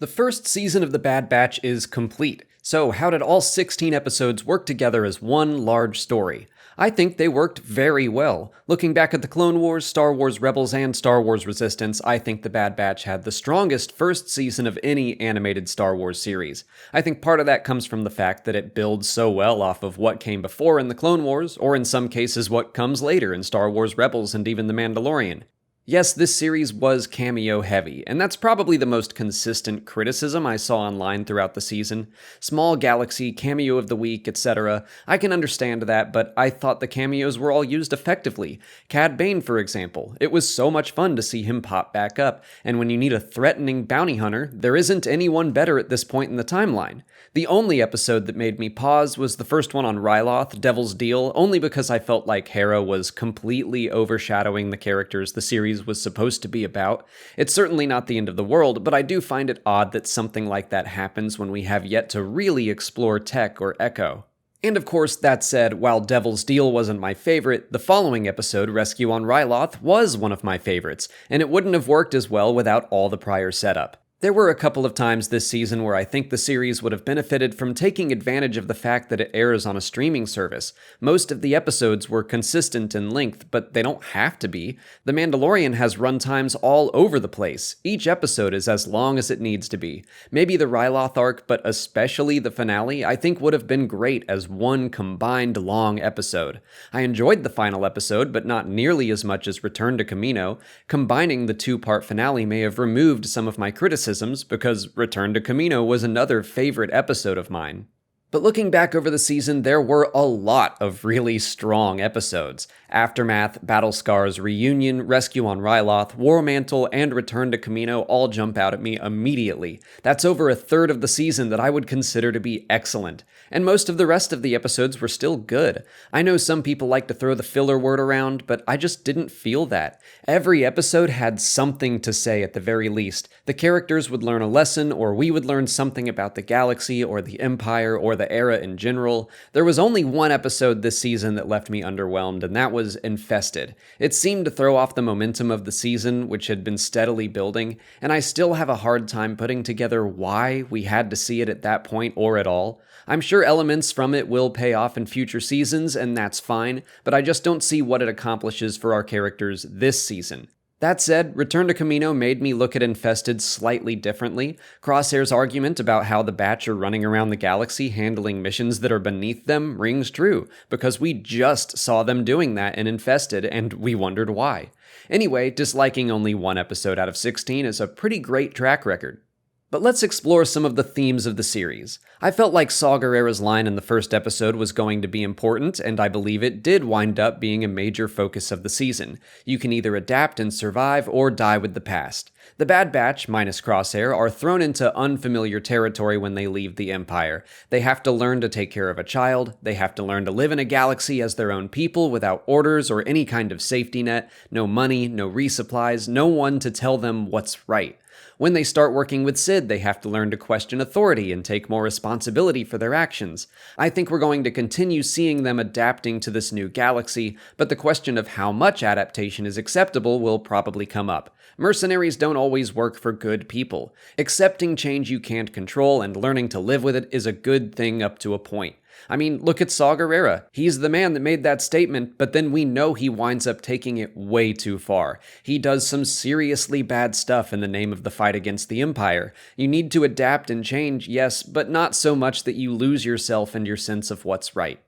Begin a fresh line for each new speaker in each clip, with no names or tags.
The first season of The Bad Batch is complete, so how did all 16 episodes work together as one large story? I think they worked very well. Looking back at the Clone Wars, Star Wars Rebels, and Star Wars Resistance, I think The Bad Batch had the strongest first season of any animated Star Wars series. I think part of that comes from the fact that it builds so well off of what came before in the Clone Wars, or in some cases what comes later in Star Wars Rebels and even The Mandalorian. Yes, this series was cameo heavy, and that's probably the most consistent criticism I saw online throughout the season. Small galaxy, cameo of the week, etc. I can understand that, but I thought the cameos were all used effectively. Cad Bane, for example. It was so much fun to see him pop back up, and when you need a threatening bounty hunter, there isn't anyone better at this point in the timeline. The only episode that made me pause was the first one on Ryloth, Devil's Deal, only because I felt like Hera was completely overshadowing the characters the series was supposed to be about. It's certainly not the end of the world, but I do find it odd that something like that happens when we have yet to really explore Tech or Echo. And of course, that said, while Devil's Deal wasn't my favorite, the following episode, Rescue on Ryloth, was one of my favorites, and it wouldn't have worked as well without all the prior setup. There were a couple of times this season where I think the series would have benefited from taking advantage of the fact that it airs on a streaming service. Most of the episodes were consistent in length, but they don't have to be. The Mandalorian has runtimes all over the place. Each episode is as long as it needs to be. Maybe the Ryloth arc, but especially the finale, I think would have been great as one combined long episode. I enjoyed the final episode, but not nearly as much as Return to Camino. Combining the two-part finale may have removed some of my criticisms, because Return to Camino was another favorite episode of mine. But looking back over the season, there were a lot of really strong episodes. Aftermath, Battle Scars, Reunion, Rescue on Ryloth, War Mantle, and Return to Camino all jump out at me immediately. That's over a third of the season that I would consider to be excellent. And most of the rest of the episodes were still good. I know some people like to throw the filler word around, but I just didn't feel that. Every episode had something to say at the very least. The characters would learn a lesson, or we would learn something about the galaxy, or the Empire, or the era in general. There was only one episode this season that left me underwhelmed, and that was Infested. It seemed to throw off the momentum of the season, which had been steadily building, and I still have a hard time putting together why we had to see it at that point or at all. I'm sure elements from it will pay off in future seasons, and that's fine, but I just don't see what it accomplishes for our characters this season. That said, Return to Camino made me look at Infested slightly differently. Crosshair's argument about how the Batch are running around the galaxy handling missions that are beneath them rings true, because we just saw them doing that in Infested, and we wondered why. Anyway, disliking only one episode out of 16 is a pretty great track record. But let's explore some of the themes of the series. I felt like Saw Gerrera's line in the first episode was going to be important, and I believe it did wind up being a major focus of the season. You can either adapt and survive, or die with the past. The Bad Batch, minus Crosshair, are thrown into unfamiliar territory when they leave the Empire. They have to learn to take care of a child, they have to learn to live in a galaxy as their own people without orders or any kind of safety net, no money, no resupplies, no one to tell them what's right. When they start working with Sid, they have to learn to question authority and take more responsibility for their actions. I think we're going to continue seeing them adapting to this new galaxy, but the question of how much adaptation is acceptable will probably come up. Mercenaries don't always work for good people. Accepting change you can't control and learning to live with it is a good thing up to a point. I mean, look at Saw Gerrera. He's the man that made that statement, but then we know he winds up taking it way too far. He does some seriously bad stuff in the name of the fight against the Empire. You need to adapt and change, yes, but not so much that you lose yourself and your sense of what's right.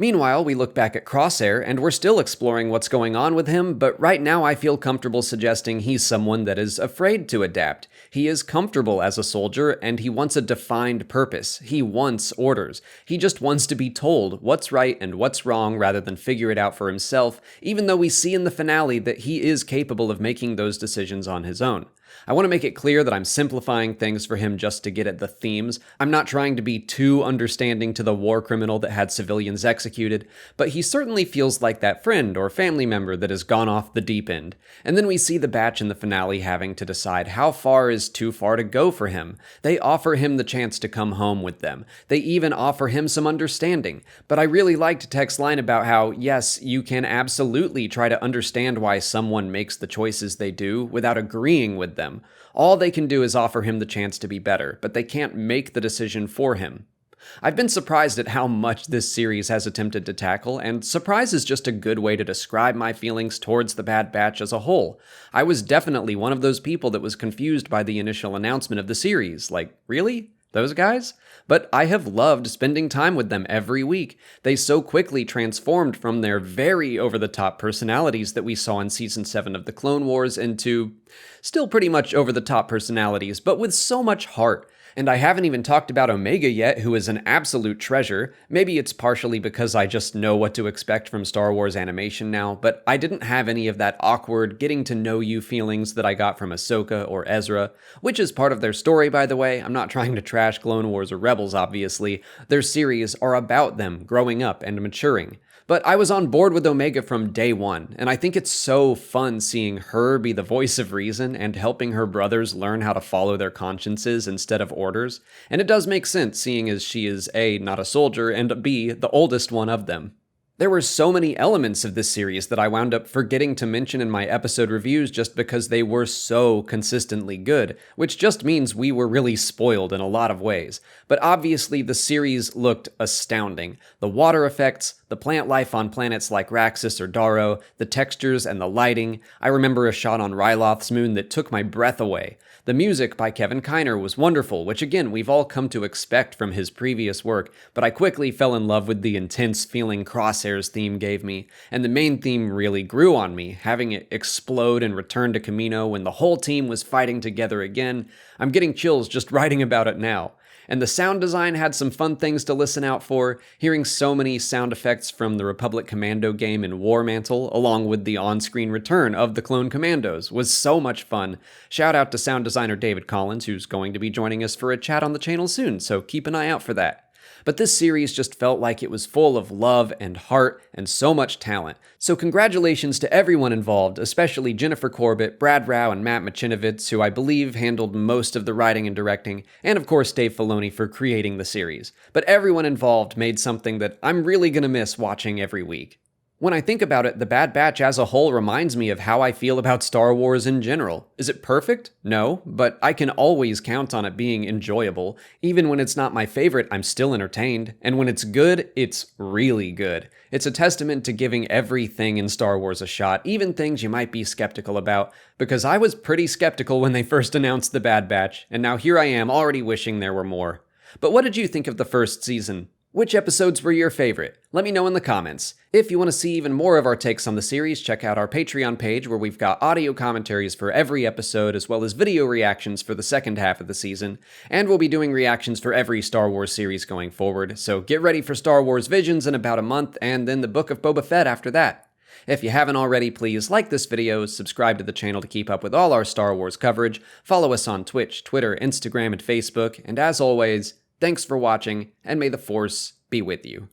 Meanwhile, we look back at Crosshair, and we're still exploring what's going on with him, but right now I feel comfortable suggesting he's someone that is afraid to adapt. He is comfortable as a soldier, and he wants a defined purpose. He wants orders. He just wants to be told what's right and what's wrong rather than figure it out for himself, even though we see in the finale that he is capable of making those decisions on his own. I want to make it clear that I'm simplifying things for him just to get at the themes. I'm not trying to be too understanding to the war criminal that had civilians executed, but he certainly feels like that friend or family member that has gone off the deep end. And then we see the Batch in the finale having to decide how far is too far to go for him. They offer him the chance to come home with them. They even offer him some understanding. But I really liked Tech's line about how, yes, you can absolutely try to understand why someone makes the choices they do without agreeing with them. All they can do is offer him the chance to be better, but they can't make the decision for him. I've been surprised at how much this series has attempted to tackle, and surprise is just a good way to describe my feelings towards the Bad Batch as a whole. I was definitely one of those people that was confused by the initial announcement of the series. Like, really? Those guys? But I have loved spending time with them every week. They so quickly transformed from their very over-the-top personalities that we saw in Season 7 of The Clone Wars into still pretty much over-the-top personalities, but with so much heart. And I haven't even talked about Omega yet, who is an absolute treasure. Maybe it's partially because I just know what to expect from Star Wars animation now, but I didn't have any of that awkward getting-to-know-you feelings that I got from Ahsoka or Ezra, which is part of their story, by the way. I'm not trying to trash Clone Wars or Rebels, obviously. Their series are about them growing up and maturing. But I was on board with Omega from day one, and I think it's so fun seeing her be the voice of reason and helping her brothers learn how to follow their consciences instead of orders. And it does make sense, seeing as she is A, not a soldier, and B, the oldest one of them. There were so many elements of this series that I wound up forgetting to mention in my episode reviews just because they were so consistently good, which just means we were really spoiled in a lot of ways. But obviously the series looked astounding. The water effects, the plant life on planets like Raxus or Darrow, the textures and the lighting. I remember a shot on Ryloth's moon that took my breath away. The music by Kevin Kiner was wonderful, which again, we've all come to expect from his previous work, but I quickly fell in love with the intense feeling Crosshair's theme gave me, and the main theme really grew on me, having it explode and return to Kamino when the whole team was fighting together again. I'm getting chills just writing about it now. And the sound design had some fun things to listen out for. Hearing so many sound effects from the Republic Commando game in War Mantle, along with the on-screen return of the Clone Commandos, was so much fun. Shout out to sound designer David Collins, who's going to be joining us for a chat on the channel soon, so keep an eye out for that. But this series just felt like it was full of love and heart and so much talent. So congratulations to everyone involved, especially Jennifer Corbett, Brad Rau, and Matt Machinovitz, who I believe handled most of the writing and directing, and of course Dave Filoni for creating the series. But everyone involved made something that I'm really gonna miss watching every week. When I think about it, The Bad Batch as a whole reminds me of how I feel about Star Wars in general. Is it perfect? No, but I can always count on it being enjoyable. Even when it's not my favorite, I'm still entertained. And when it's good, it's really good. It's a testament to giving everything in Star Wars a shot, even things you might be skeptical about, because I was pretty skeptical when they first announced The Bad Batch, and now here I am already wishing there were more. But what did you think of the first season? Which episodes were your favorite? Let me know in the comments. If you want to see even more of our takes on the series, check out our Patreon page where we've got audio commentaries for every episode as well as video reactions for the second half of the season. And we'll be doing reactions for every Star Wars series going forward, so get ready for Star Wars Visions in about a month and then the Book of Boba Fett after that. If you haven't already, please like this video, subscribe to the channel to keep up with all our Star Wars coverage, follow us on Twitch, Twitter, Instagram, and Facebook, and as always, thanks for watching, and may the Force be with you.